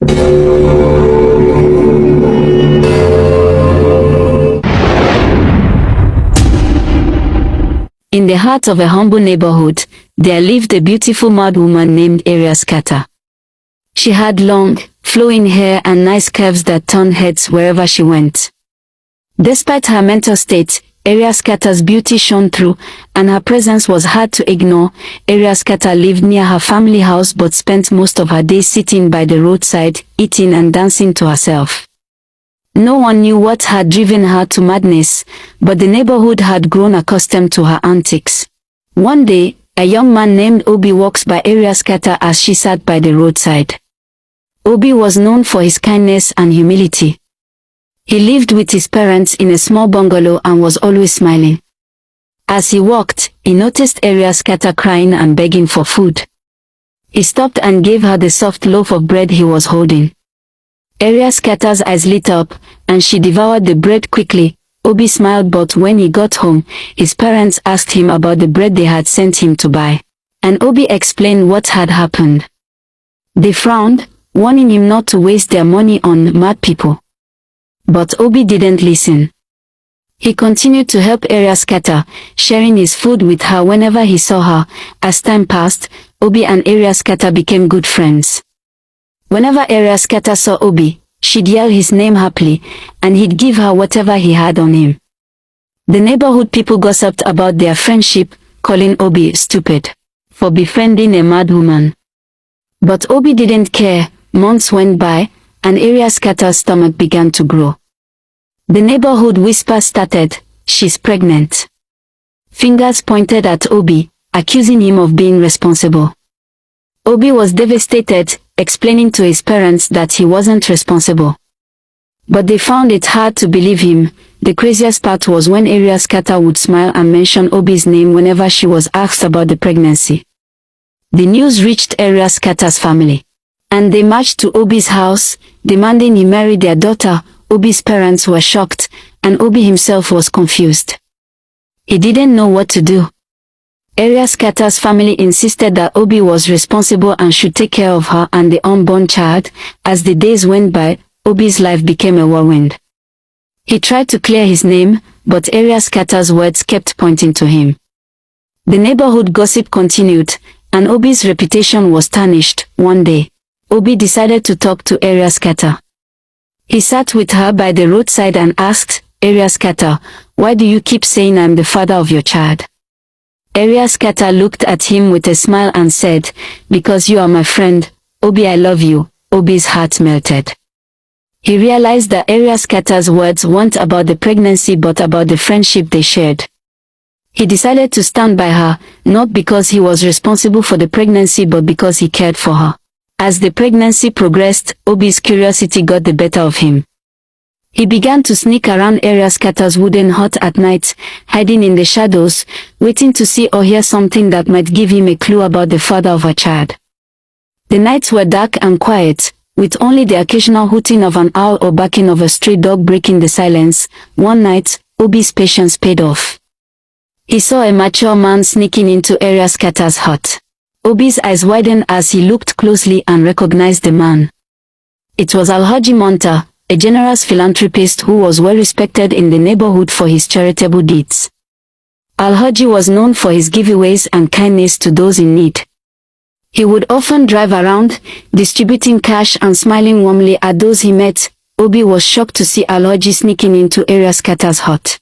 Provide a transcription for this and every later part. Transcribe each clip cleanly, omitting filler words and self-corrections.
In the heart of a humble neighborhood, there lived a beautiful mad woman named Ariaskata. She had long, flowing hair and nice curves that turned heads wherever she went. Despite her mental state, Ariaskata's beauty shone through, and her presence was hard to ignore. Ariaskata lived near her family house but spent most of her days sitting by the roadside, eating and dancing to herself. No one knew what had driven her to madness, but the neighborhood had grown accustomed to her antics. One day, a young man named Obi walks by Ariaskata as she sat by the roadside. Obi was known for his kindness and humility. He lived with his parents in a small bungalow and was always smiling. As he walked, he noticed Ariaskata crying and begging for food. He stopped and gave her the soft loaf of bread he was holding. Ariaskata's eyes lit up, and she devoured the bread quickly. Obi smiled, but when he got home, his parents asked him about the bread they had sent him to buy. And Obi explained what had happened. They frowned, warning him not to waste their money on mad people. But Obi didn't listen. He continued to help Ariaskata, sharing his food with her whenever he saw her. As time passed, Obi and Ariaskata became good friends. Whenever Ariaskata saw Obi, she'd yell his name happily, and he'd give her whatever he had on him. The neighborhood people gossiped about their friendship, calling Obi stupid for befriending a mad woman. But Obi didn't care. Months went by, and Ariaskata's stomach began to grow. The neighborhood whisper started, "She's pregnant." Fingers pointed at Obi, accusing him of being responsible. Obi was devastated, explaining to his parents that he wasn't responsible. But they found it hard to believe him. The craziest part was when Ariaskata would smile and mention Obi's name whenever she was asked about the pregnancy. The news reached Ariaskata's family, and they marched to Obi's house, demanding he marry their daughter. Obi's parents were shocked, and Obi himself was confused. He didn't know what to do. Ariaskata's family insisted that Obi was responsible and should take care of her and the unborn child. As the days went by, Obi's life became a whirlwind. He tried to clear his name, but Ariaskata's words kept pointing to him. The neighborhood gossip continued, and Obi's reputation was tarnished. One day, Obi decided to talk to Ariaskata. He sat with her by the roadside and asked, "Ariaskata, why do you keep saying I'm the father of your child?" Ariaskata looked at him with a smile and said, "Because you are my friend, Obi, I love you." Obi's heart melted. He realized that Ariaskata's words weren't about the pregnancy but about the friendship they shared. He decided to stand by her, not because he was responsible for the pregnancy but because he cared for her. As the pregnancy progressed, Obi's curiosity got the better of him. He began to sneak around Ariaskata's wooden hut at night, hiding in the shadows, waiting to see or hear something that might give him a clue about the father of her child. The nights were dark and quiet, with only the occasional hooting of an owl or barking of a stray dog breaking the silence. One night, Obi's patience paid off. He saw a mature man sneaking into Ariaskata's hut. Obi's eyes widened as he looked closely and recognized the man. It was Alhaji Monta, a generous philanthropist who was well respected in the neighborhood for his charitable deeds. Alhaji was known for his giveaways and kindness to those in need. He would often drive around, distributing cash and smiling warmly at those he met. Obi was shocked to see Alhaji sneaking into Ariaskata's hut.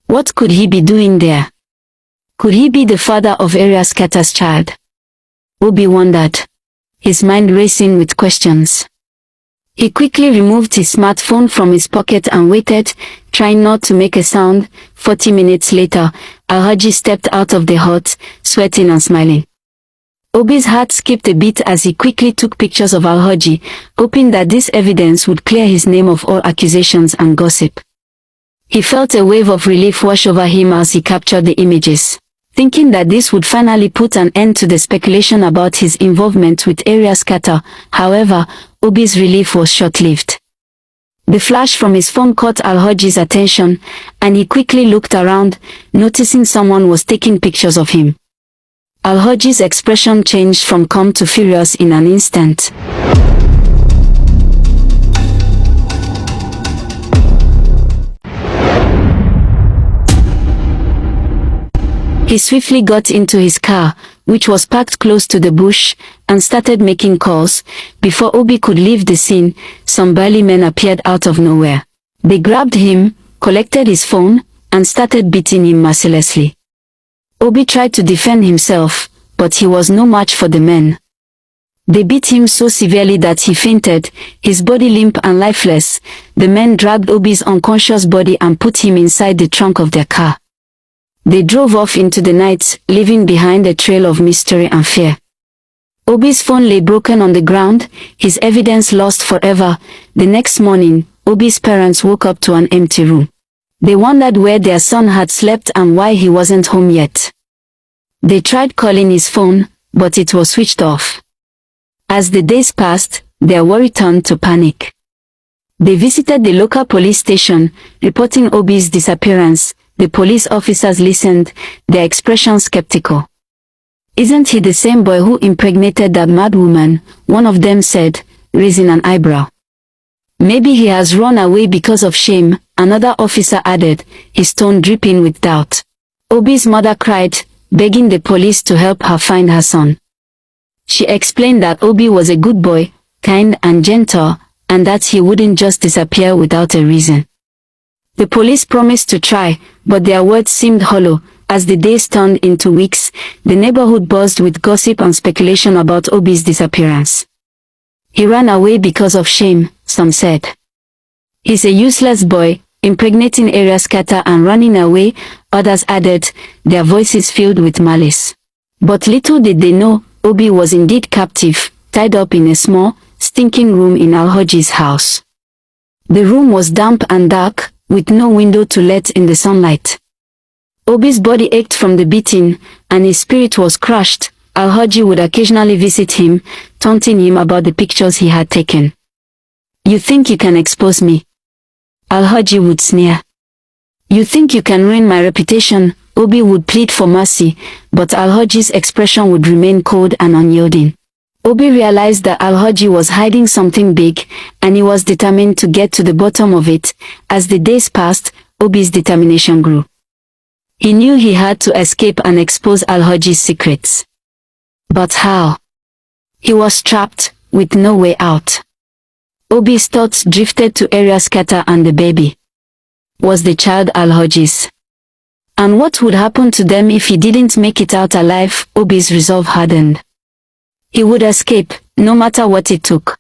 What could he be doing there? Could he be the father of Ariaskata's child? Obi wondered, his mind racing with questions. He quickly removed his smartphone from his pocket and waited, trying not to make a sound. 40 minutes later, Alhaji stepped out of the hut, sweating and smiling. Obi's heart skipped a beat as he quickly took pictures of Alhaji, hoping that this evidence would clear his name of all accusations and gossip. He felt a wave of relief wash over him as he captured the images, thinking that this would finally put an end to the speculation about his involvement with Ariaskata. However, Obi's relief was short-lived. The flash from his phone caught Alhaji's attention, and he quickly looked around, noticing someone was taking pictures of him. Alhaji's expression changed from calm to furious in an instant. He swiftly got into his car, which was parked close to the bush, and started making calls. Before Obi could leave the scene, some burly men appeared out of nowhere. They grabbed him, collected his phone, and started beating him mercilessly. Obi tried to defend himself, but he was no match for the men. They beat him so severely that he fainted, his body limp and lifeless. The men dragged Obi's unconscious body and put him inside the trunk of their car. They drove off into the night, leaving behind a trail of mystery and fear. Obi's phone lay broken on the ground, his evidence lost forever. The next morning, Obi's parents woke up to an empty room. They wondered where their son had slept and why he wasn't home yet. They tried calling his phone, but it was switched off. As the days passed, their worry turned to panic. They visited the local police station, reporting Obi's disappearance. The police officers listened, their expressions skeptical. "Isn't he the same boy who impregnated that mad woman?" one of them said, raising an eyebrow. "Maybe he has run away because of shame," another officer added, his tone dripping with doubt. Obi's mother cried, begging the police to help her find her son. She explained that Obi was a good boy, kind and gentle, and that he wouldn't just disappear without a reason. The police promised to try, but their words seemed hollow. As the days turned into weeks, the neighborhood buzzed with gossip and speculation about Obi's disappearance. "He ran away because of shame," some said. "He's a useless boy, impregnating area scatter and running away," others added, their voices filled with malice. But little did they know, Obi was indeed captive, tied up in a small, stinking room in Alhaji's house. The room was damp and dark, with no window to let in the sunlight. Obi's body ached from the beating, and his spirit was crushed. Alhaji would occasionally visit him, taunting him about the pictures he had taken. "You think you can expose me?" Alhaji would sneer. "You think you can ruin my reputation?" Obi would plead for mercy, but Alhaji's expression would remain cold and unyielding. Obi realized that Alhaji was hiding something big, and he was determined to get to the bottom of it. As the days passed, Obi's determination grew. He knew he had to escape and expose Alhaji's secrets. But how? He was trapped, with no way out. Obi's thoughts drifted to area scatter and the baby. Was the child Alhaji's? And what would happen to them if he didn't make it out alive? Obi's resolve hardened. He would escape, no matter what it took.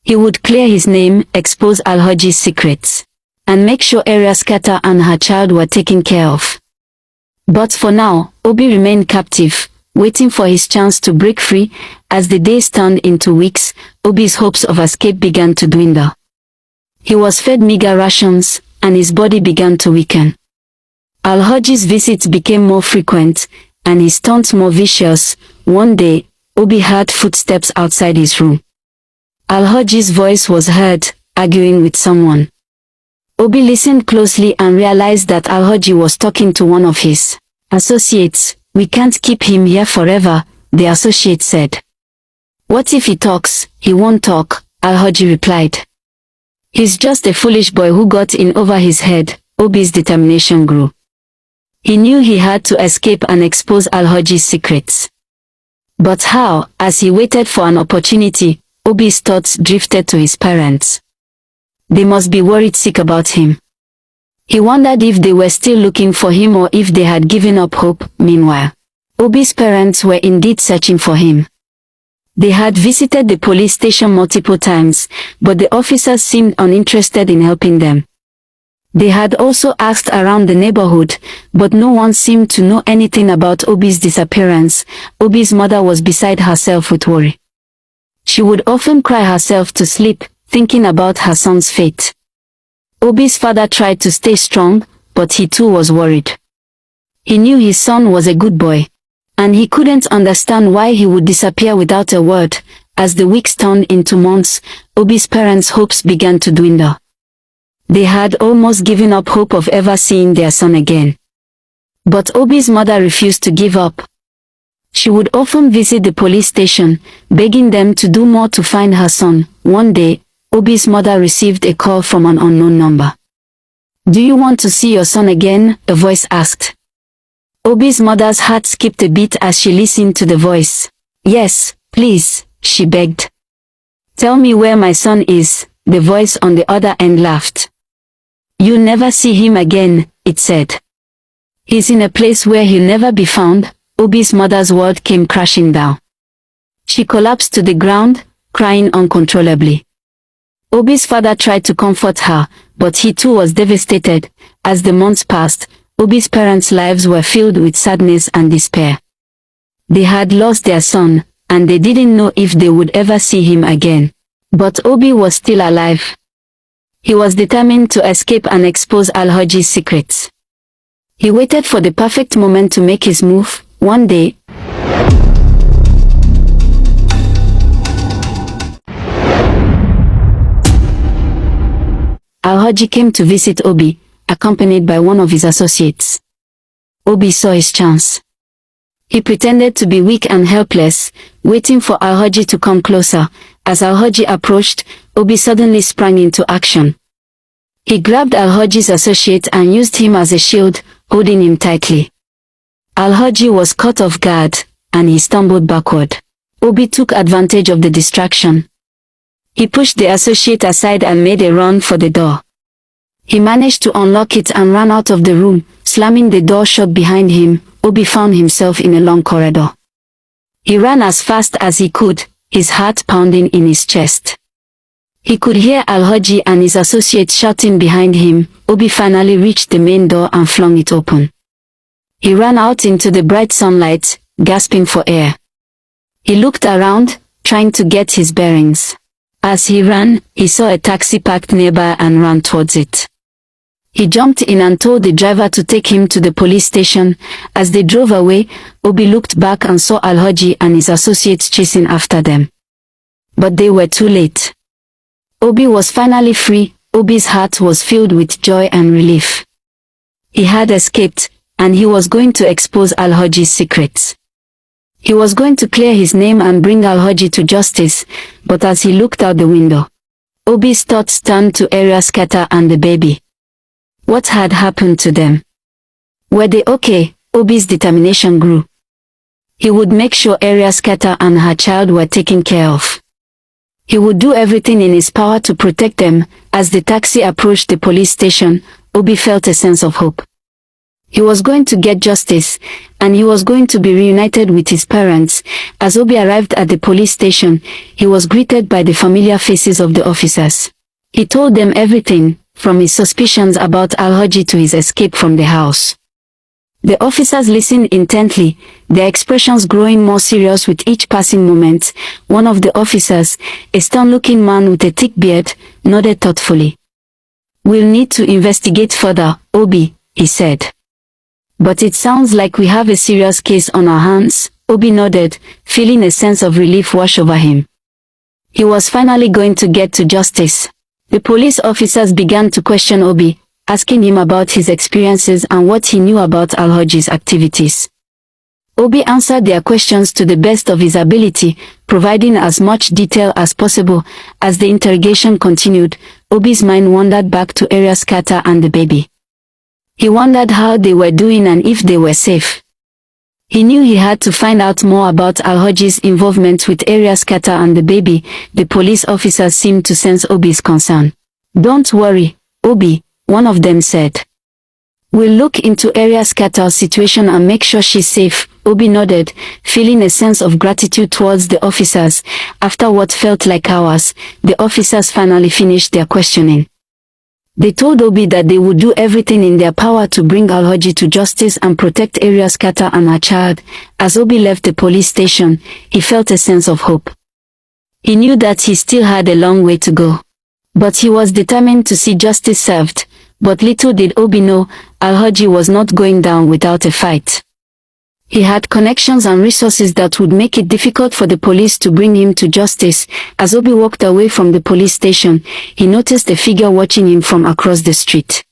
He would clear his name, expose Alhaji's secrets, and make sure area scatter and her child were taken care of. But for now, Obi remained captive, waiting for his chance to break free. As the days turned into weeks, Obi's hopes of escape began to dwindle. He was fed meager rations, and his body began to weaken. Alhaji's visits became more frequent, and his taunts more vicious. One day, Obi heard footsteps outside his room. Alhaji's voice was heard, arguing with someone. Obi listened closely and realized that Alhaji was talking to one of his associates. "We can't keep him here forever," the associate said. "What if he talks?" "He won't talk," Alhaji replied. "He's just a foolish boy who got in over his head." Obi's determination grew. He knew he had to escape and expose Alhaji's secrets. But how? As he waited for an opportunity, Obi's thoughts drifted to his parents. They must be worried sick about him. He wondered if they were still looking for him or if they had given up hope. Meanwhile, Obi's parents were indeed searching for him. They had visited the police station multiple times, but the officers seemed uninterested in helping them. They had also asked around the neighborhood, but no one seemed to know anything about Obi's disappearance. Obi's mother was beside herself with worry. She would often cry herself to sleep, thinking about her son's fate. Obi's father tried to stay strong, but he too was worried. He knew his son was a good boy, and he couldn't understand why he would disappear without a word. As the weeks turned into months, Obi's parents' hopes began to dwindle. They had almost given up hope of ever seeing their son again. But Obi's mother refused to give up. She would often visit the police station, begging them to do more to find her son. One day, Obi's mother received a call from an unknown number. "Do you want to see your son again?" a voice asked. Obi's mother's heart skipped a beat as she listened to the voice. "Yes, please," she begged. "Tell me where my son is," the voice on the other end laughed. "You'll never see him again," it said. "He's in a place where he'll never be found." Obi's mother's world came crashing down. She collapsed to the ground, crying uncontrollably. Obi's father tried to comfort her, but he too was devastated. As the months passed, Obi's parents' lives were filled with sadness and despair. They had lost their son, and they didn't know if they would ever see him again. But Obi was still alive. He was determined to escape and expose Alhaji's secrets. He waited for the perfect moment to make his move. One day, Alhaji came to visit Obi, accompanied by one of his associates. Obi saw his chance. He pretended to be weak and helpless, waiting for Alhaji to come closer. As Alhaji approached, Obi suddenly sprang into action. He grabbed Alhaji's associate and used him as a shield, holding him tightly. Alhaji was caught off guard, and he stumbled backward. Obi took advantage of the distraction. He pushed the associate aside and made a run for the door. He managed to unlock it and ran out of the room, slamming the door shut behind him. Obi found himself in a long corridor. He ran as fast as he could, his heart pounding in his chest. He could hear Alhaji and his associate shouting behind him. Obi finally reached the main door and flung it open. He ran out into the bright sunlight, gasping for air. He looked around, trying to get his bearings. As he ran, he saw a taxi parked nearby and ran towards it. He jumped in and told the driver to take him to the police station. As they drove away, Obi looked back and saw Alhaji and his associates chasing after them. But they were too late. Obi was finally free. Obi's heart was filled with joy and relief. He had escaped, and he was going to expose Alhaji's secrets. He was going to clear his name and bring Alhaji to justice, but as he looked out the window, Obi's thoughts turned to Ariaskata and the baby. What had happened to them? Were they okay? Obi's determination grew. He would make sure Ariaskata and her child were taken care of. He would do everything in his power to protect them. As the taxi approached the police station, Obi felt a sense of hope. He was going to get justice, and he was going to be reunited with his parents. As Obi arrived at the police station, he was greeted by the familiar faces of the officers. He told them everything, from his suspicions about Alhaji to his escape from the house. The officers listened intently, their expressions growing more serious with each passing moment. One of the officers, a stern-looking man with a thick beard, nodded thoughtfully. "We'll need to investigate further, Obi," he said. "But it sounds like we have a serious case on our hands." Obi nodded, feeling a sense of relief wash over him. He was finally going to get to justice. The police officers began to question Obi, asking him about his experiences and what he knew about Alhaji's activities. Obi answered their questions to the best of his ability, providing as much detail as possible. As the interrogation continued, Obi's mind wandered back to Ariaskata and the baby. He wondered how they were doing and if they were safe. He knew he had to find out more about Alhaji's involvement with Ariaskata and the baby. The police officers seemed to sense Obi's concern. "Don't worry, Obi," one of them said. "We'll look into Ariaskata's situation and make sure she's safe." Obi nodded, feeling a sense of gratitude towards the officers. After what felt like hours, the officers finally finished their questioning. They told Obi that they would do everything in their power to bring Alhaji to justice and protect Ariaskata and her child. As Obi left the police station, he felt a sense of hope. He knew that he still had a long way to go. But he was determined to see justice served. But little did Obi know, Alhaji was not going down without a fight. He had connections and resources that would make it difficult for the police to bring him to justice. As Obi walked away from the police station, he noticed a figure watching him from across the street.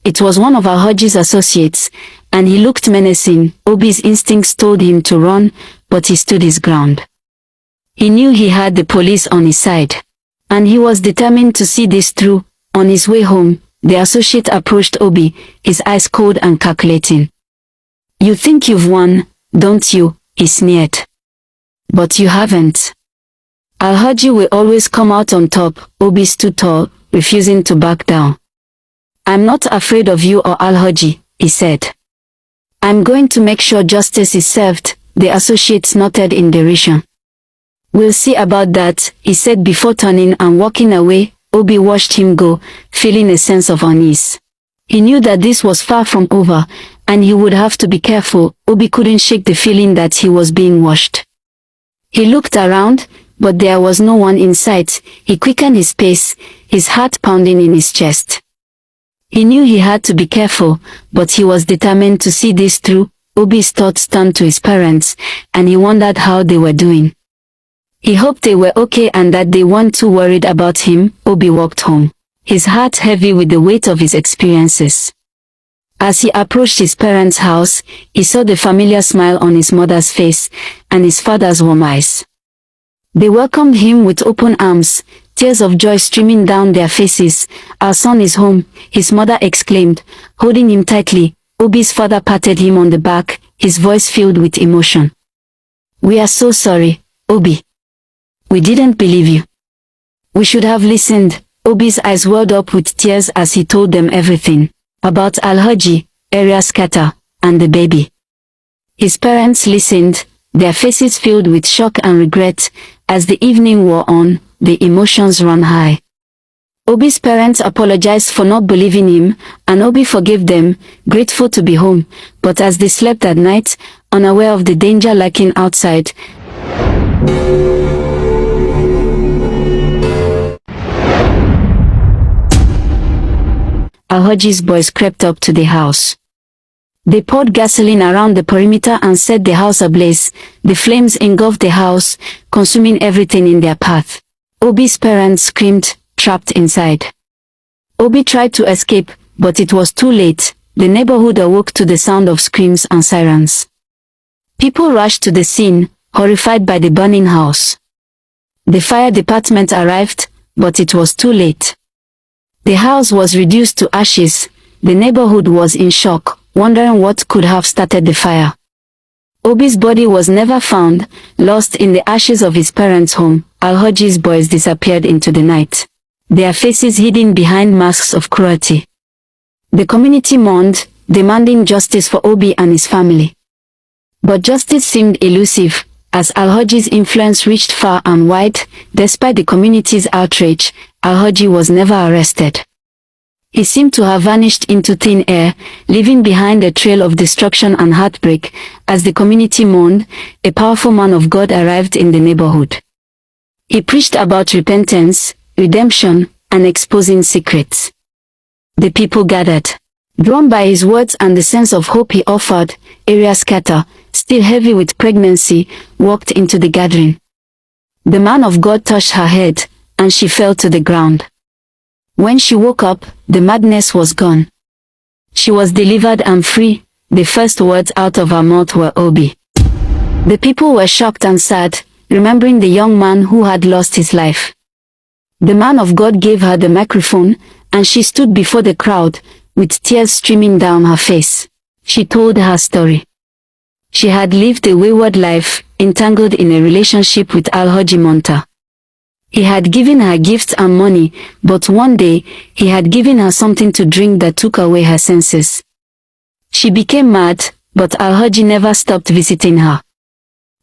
It was one of Alhaji's associates, and he looked menacing. Obi's instincts told him to run, but he stood his ground. He knew he had the police on his side, and he was determined to see this through. On his way home, the associate approached Obi, his eyes cold and calculating. You think you've won, don't you? He sneered. But you haven't. Alhaji will always come out on top. Obi stood tall, refusing to back down. I'm not afraid of you or Alhaji, he said. I'm going to make sure justice is served, the associates nodded in derision. We'll see about that, he said before turning and walking away. Obi watched him go, feeling a sense of unease. He knew that this was far from over, and he would have to be careful. Obi couldn't shake the feeling that he was being watched. He looked around, but there was no one in sight. He quickened his pace, his heart pounding in his chest. He knew he had to be careful, but he was determined to see this through. Obi's thoughts turned to his parents, and he wondered how they were doing. He hoped they were okay and that they weren't too worried about him. Obi walked home, his heart heavy with the weight of his experiences. As he approached his parents' house, he saw the familiar smile on his mother's face, and his father's warm eyes. They welcomed him with open arms, tears of joy streaming down their faces. Our son is home, his mother exclaimed, holding him tightly. Obi's father patted him on the back, his voice filled with emotion. We are so sorry, Obi. We didn't believe you. We should have listened. Obi's eyes welled up with tears as he told them everything. About Alhaji, area scatter, and the baby. His parents listened, their faces filled with shock and regret. As the evening wore on, the emotions ran high. Obi's parents apologized for not believing him, and Obi forgave them, grateful to be home. But as they slept at night, unaware of the danger lurking outside, Alhaji's boys crept up to the house. They poured gasoline around the perimeter and set the house ablaze. The flames engulfed the house, consuming everything in their path. Obi's parents screamed, trapped inside. Obi tried to escape, but it was too late. The neighborhood awoke to the sound of screams and sirens. People rushed to the scene, horrified by the burning house. The fire department arrived, but it was too late. The house was reduced to ashes. The neighborhood was in shock, wondering what could have started the fire. Obi's body was never found, lost in the ashes of his parents' home. Alhaji's boys disappeared into the night, their faces hidden behind masks of cruelty. The community mourned, demanding justice for Obi and his family. But justice seemed elusive. As Alhaji's influence reached far and wide, despite the community's outrage, Alhaji was never arrested. He seemed to have vanished into thin air, leaving behind a trail of destruction and heartbreak. As the community mourned, a powerful man of God arrived in the neighborhood. He preached about repentance, redemption, and exposing secrets. The people gathered, drawn by his words and the sense of hope he offered. Area Scatter, still heavy with pregnancy, walked into the gathering. The man of God touched her head, and she fell to the ground. When she woke up, the madness was gone. She was delivered and free. The first words out of her mouth were Obi. The people were shocked and sad, remembering the young man who had lost his life. The man of God gave her the microphone, and she stood before the crowd, with tears streaming down her face. She told her story. She had lived a wayward life, entangled in a relationship with Alhaji Monta. He had given her gifts and money, but one day, he had given her something to drink that took away her senses. She became mad, but Alhaji never stopped visiting her.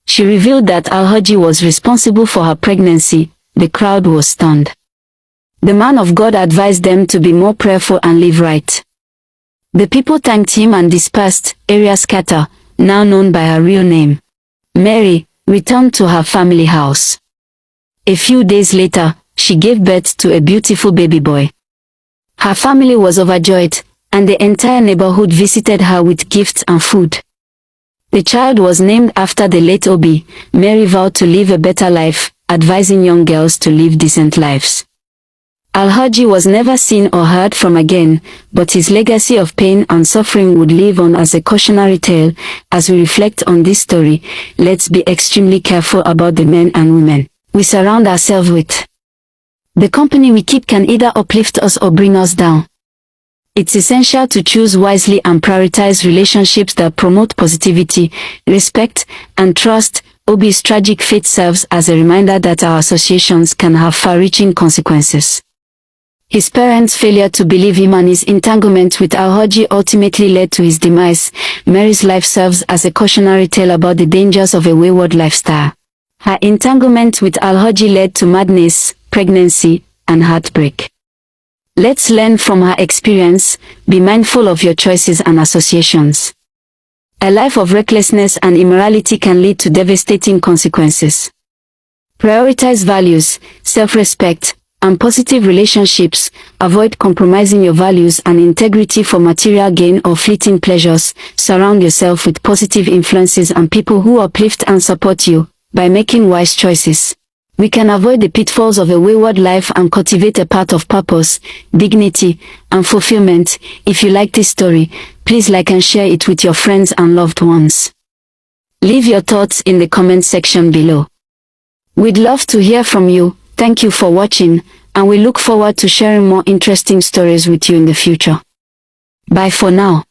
She revealed that Alhaji was responsible for her pregnancy. The crowd was stunned. The man of God advised them to be more prayerful and live right. The people thanked him and dispersed. Area Scatter, now known by her real name, Mary, returned to her family house. A few days later, she gave birth to a beautiful baby boy. Her family was overjoyed, and the entire neighborhood visited her with gifts and food. The child was named after the late Obi. Mary vowed to live a better life, advising young girls to live decent lives. Alhaji was never seen or heard from again, but his legacy of pain and suffering would live on as a cautionary tale. As we reflect on this story, let's be extremely careful about the men and women we surround ourselves with. The company we keep can either uplift us or bring us down. It's essential to choose wisely and prioritize relationships that promote positivity, respect, and trust. Obi's tragic fate serves as a reminder that our associations can have far-reaching consequences. His parents' failure to believe him and his entanglement with Alhaji ultimately led to his demise. Mary's life serves as a cautionary tale about the dangers of a wayward lifestyle. Her entanglement with Alhaji led to madness, pregnancy, and heartbreak. Let's learn from her experience. Be mindful of your choices and associations. A life of recklessness and immorality can lead to devastating consequences. Prioritize values, self-respect, and positive relationships. Avoid compromising your values and integrity for material gain or fleeting pleasures. Surround yourself with positive influences and people who uplift and support you. By making wise choices, we can avoid the pitfalls of a wayward life and cultivate a path of purpose, dignity, and fulfillment. If you like this story, please like and share it with your friends and loved ones. Leave your thoughts in the comment section below. We'd love to hear from you. Thank you for watching, and we look forward to sharing more interesting stories with you in the future. Bye for now.